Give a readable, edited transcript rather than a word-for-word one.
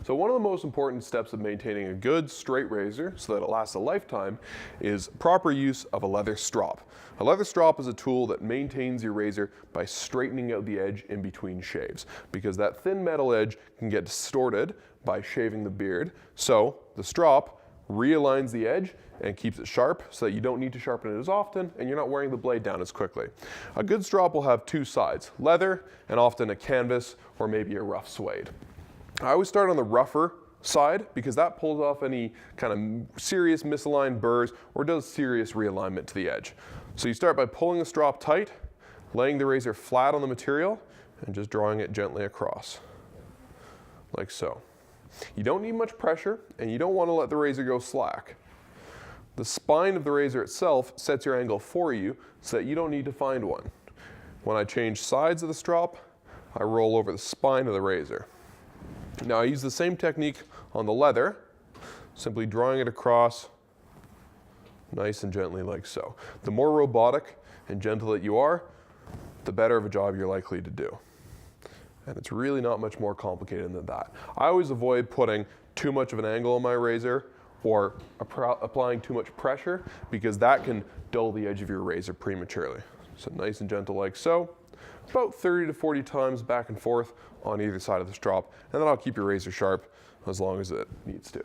So one of the most important steps of maintaining a good straight razor so that it lasts a lifetime is proper use of a leather strop. A leather strop is a tool that maintains your razor by straightening out the edge in between shaves, because that thin metal edge can get distorted by shaving the beard. So the strop realigns the edge and keeps it sharp so that you don't need to sharpen it as often and you're not wearing the blade down as quickly. A good strop will have two sides, leather and often a canvas or maybe a rough suede. I always start on the rougher side because that pulls off any kind of serious misaligned burrs or does serious realignment to the edge. So you start by pulling the strop tight, laying the razor flat on the material and just drawing it gently across, like so. You don't need much pressure and you don't want to let the razor go slack. The spine of the razor itself sets your angle for you so that you don't need to find one. When I change sides of the strop, I roll over the spine of the razor. Now I use the same technique on the leather, simply drawing it across nice and gently like so. The more robotic and gentle that you are, the better of a job you're likely to do. And it's really not much more complicated than that. I always avoid putting too much of an angle on my razor or applying too much pressure because that can dull the edge of your razor prematurely. So nice and gentle like so, about 30 to 40 times back and forth on either side of the strop, and then I'll keep your razor sharp as long as it needs to.